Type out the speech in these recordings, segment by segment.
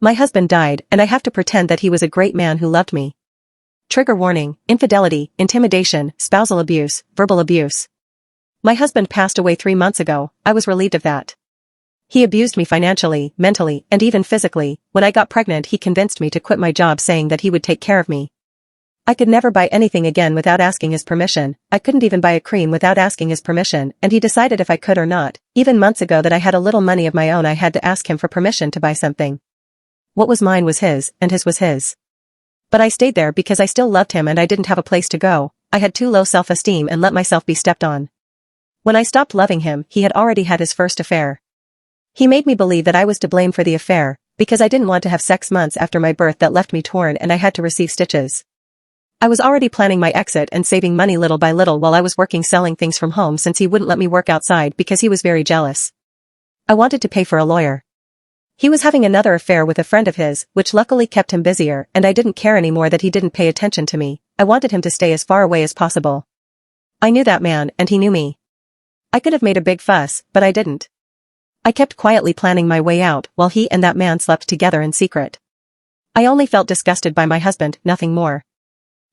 My husband died, and I have to pretend that he was a great man who loved me. Trigger warning: infidelity, intimidation, spousal abuse, verbal abuse. My husband passed away 3 months ago. I was relieved of that. He abused me financially, mentally, and even physically. When I got pregnant, he convinced me to quit my job, saying that he would take care of me. I could never buy anything again without asking his permission. I couldn't even buy a cream without asking his permission, and he decided if I could or not. Even months ago that I had a little money of my own, I had to ask him for permission to buy something. What was mine was his, and his was his. But I stayed there because I still loved him and I didn't have a place to go. I had too low self-esteem and let myself be stepped on. When I stopped loving him, he had already had his first affair. He made me believe that I was to blame for the affair, because I didn't want to have sex months after my birth that left me torn and I had to receive stitches. I was already planning my exit and saving money little by little while I was working selling things from home, since he wouldn't let me work outside because he was very jealous. I wanted to pay for a lawyer. He was having another affair with a friend of his, which luckily kept him busier, and I didn't care anymore that he didn't pay attention to me. I wanted him to stay as far away as possible. I knew that man, and he knew me. I could have made a big fuss, but I didn't. I kept quietly planning my way out while he and that man slept together in secret. I only felt disgusted by my husband, nothing more.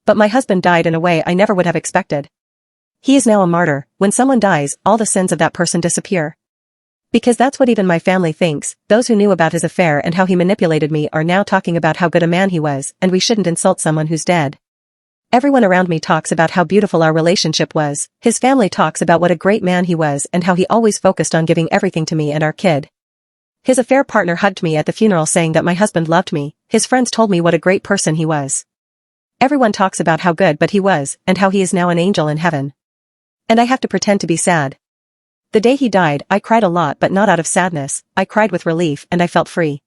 But my husband died in a way I never would have expected. He is now a martyr. When someone dies, all the sins of that person disappear. Because that's what even my family thinks. Those who knew about his affair and how he manipulated me are now talking about how good a man he was, and we shouldn't insult someone who's dead. Everyone around me talks about how beautiful our relationship was. His family talks about what a great man he was and how he always focused on giving everything to me and our kid. His affair partner hugged me at the funeral, saying that my husband loved me. His friends told me what a great person he was. Everyone talks about how good but he was, and how he is now an angel in heaven. And I have to pretend to be sad. The day he died, I cried a lot, but not out of sadness. I cried with relief, and I felt free.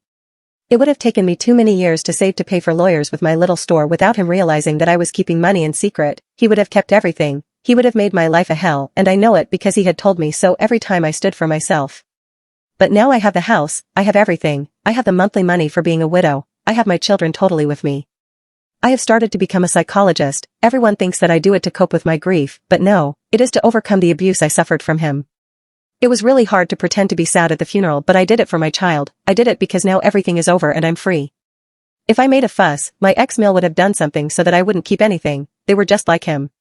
It would have taken me too many years to save to pay for lawyers with my little store without him realizing that I was keeping money in secret. He would have kept everything. He would have made my life a hell, and I know it because he had told me so every time I stood for myself. But now I have the house, I have everything. I have the monthly money for being a widow. I have my children totally with me. I have started to become a psychologist. Everyone thinks that I do it to cope with my grief, but no, it is to overcome the abuse I suffered from him. It was really hard to pretend to be sad at the funeral, but I did it for my child. I did it because now everything is over and I'm free. If I made a fuss, my ex-male would have done something so that I wouldn't keep anything. They were just like him.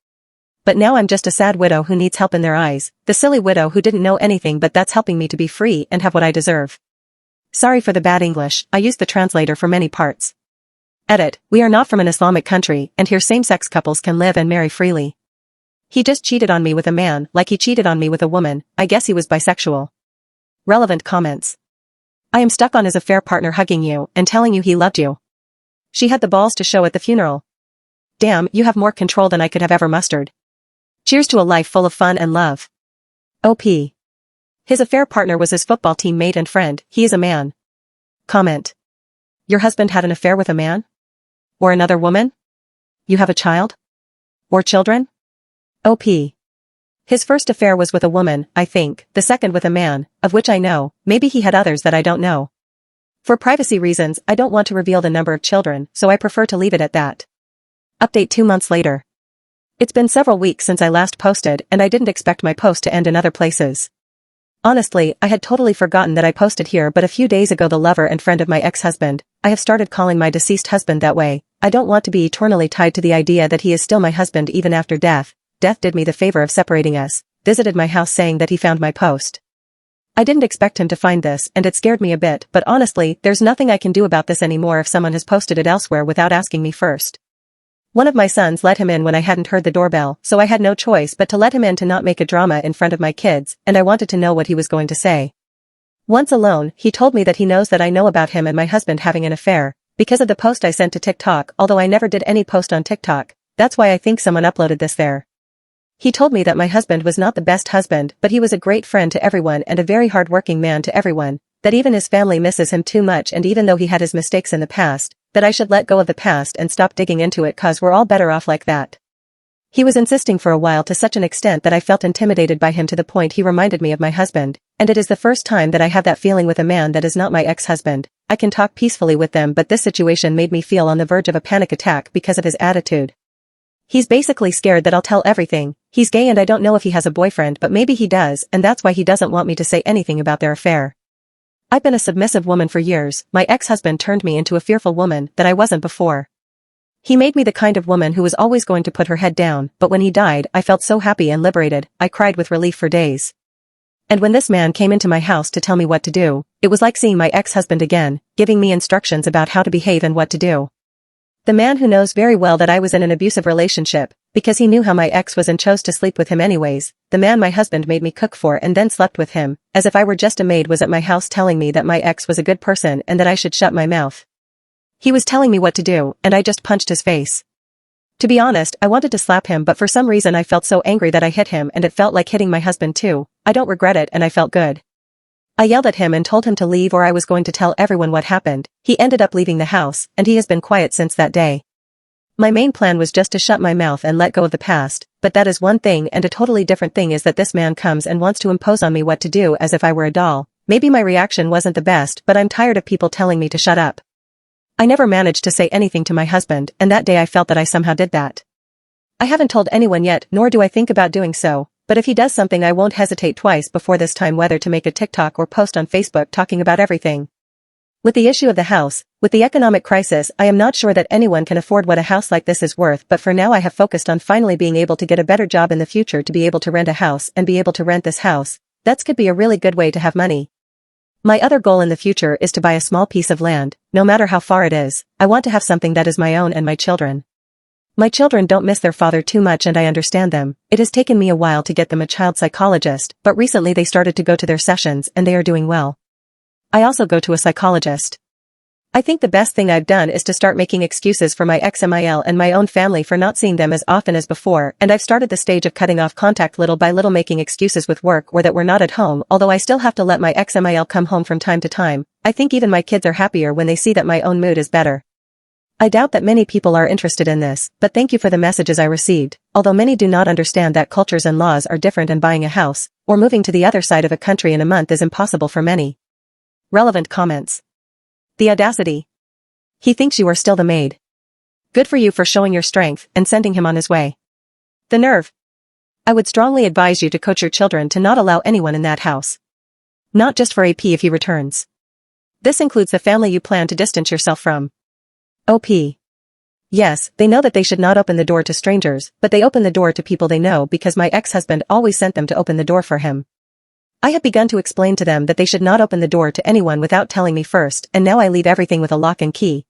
But now I'm just a sad widow who needs help in their eyes. The silly widow who didn't know anything, but that's helping me to be free and have what I deserve. Sorry for the bad English. I used the translator for many parts. Edit: we are not from an Islamic country, and here same-sex couples can live and marry freely. He just cheated on me with a man, like he cheated on me with a woman. I guess he was bisexual. Relevant comments. I am stuck on his affair partner hugging you and telling you he loved you. She had the balls to show at the funeral. Damn, you have more control than I could have ever mustered. Cheers to a life full of fun and love. OP. His affair partner was his football team mate and friend. He is a man. Comment. Your husband had an affair with a man? Or another woman? You have a child? Or children? OP. His first affair was with a woman, I think, the second with a man, of which I know. Maybe he had others that I don't know. For privacy reasons, I don't want to reveal the number of children, so I prefer to leave it at that. Update 2 months later. It's been several weeks since I last posted, and I didn't expect my post to end in other places. Honestly, I had totally forgotten that I posted here, but a few days ago the lover and friend of my ex-husband, I have started calling my deceased husband that way. I don't want to be eternally tied to the idea that he is still my husband even after death. Death did me the favor of separating us, visited my house saying that he found my post. I didn't expect him to find this, and it scared me a bit, but honestly, there's nothing I can do about this anymore if someone has posted it elsewhere without asking me first. One of my sons let him in when I hadn't heard the doorbell, so I had no choice but to let him in to not make a drama in front of my kids, and I wanted to know what he was going to say. Once alone, he told me that he knows that I know about him and my husband having an affair, because of the post I sent to TikTok, although I never did any post on TikTok. That's why I think someone uploaded this there. He told me that my husband was not the best husband, but he was a great friend to everyone and a very hard-working man to everyone, that even his family misses him too much, and even though he had his mistakes in the past, that I should let go of the past and stop digging into it cause we're all better off like that. He was insisting for a while to such an extent that I felt intimidated by him to the point he reminded me of my husband, and it is the first time that I have that feeling with a man that is not my ex-husband. I can talk peacefully with them, but this situation made me feel on the verge of a panic attack because of his attitude. He's basically scared that I'll tell everything. He's gay and I don't know if he has a boyfriend, but maybe he does, and that's why he doesn't want me to say anything about their affair. I've been a submissive woman for years. My ex-husband turned me into a fearful woman that I wasn't before. He made me the kind of woman who was always going to put her head down, but when he died, I felt so happy and liberated, I cried with relief for days. And when this man came into my house to tell me what to do, it was like seeing my ex-husband again, giving me instructions about how to behave and what to do. The man who knows very well that I was in an abusive relationship, because he knew how my ex was and chose to sleep with him anyways, the man my husband made me cook for and then slept with him, as if I were just a maid, was at my house telling me that my ex was a good person and that I should shut my mouth. He was telling me what to do, and I just punched his face. To be honest, I wanted to slap him, but for some reason I felt so angry that I hit him, and it felt like hitting my husband too. I don't regret it, and I felt good. I yelled at him and told him to leave or I was going to tell everyone what happened. He ended up leaving the house, and he has been quiet since that day. My main plan was just to shut my mouth and let go of the past, but that is one thing, and a totally different thing is that this man comes and wants to impose on me what to do as if I were a doll. Maybe my reaction wasn't the best, but I'm tired of people telling me to shut up. I never managed to say anything to my husband, and that day I felt that I somehow did that. I haven't told anyone yet, nor do I think about doing so, but if he does something I won't hesitate twice before this time whether to make a TikTok or post on Facebook talking about everything. With the issue of the house, with the economic crisis, I am not sure that anyone can afford what a house like this is worth, but for now I have focused on finally being able to get a better job in the future to be able to rent a house and be able to rent this house. That could be a really good way to have money. My other goal in the future is to buy a small piece of land, no matter how far it is. I want to have something that is my own and my children. My children don't miss their father too much and I understand them. It has taken me a while to get them a child psychologist, but recently they started to go to their sessions and they are doing well. I also go to a psychologist. I think the best thing I've done is to start making excuses for my ex-MIL and my own family for not seeing them as often as before, and I've started the stage of cutting off contact little by little, making excuses with work or that we're not at home, although I still have to let my ex-MIL come home from time to time. I think even my kids are happier when they see that my own mood is better. I doubt that many people are interested in this, but thank you for the messages I received, although many do not understand that cultures and laws are different and buying a house, or moving to the other side of a country in a month is impossible for many. Relevant comments. The audacity. He thinks you are still the maid. Good for you for showing your strength and sending him on his way. The nerve. I would strongly advise you to coach your children to not allow anyone in that house. Not just for AP if he returns. This includes the family you plan to distance yourself from. OP. Yes, they know that they should not open the door to strangers, but they open the door to people they know because my ex-husband always sent them to open the door for him. I have begun to explain to them that they should not open the door to anyone without telling me first, and now I leave everything with a lock and key.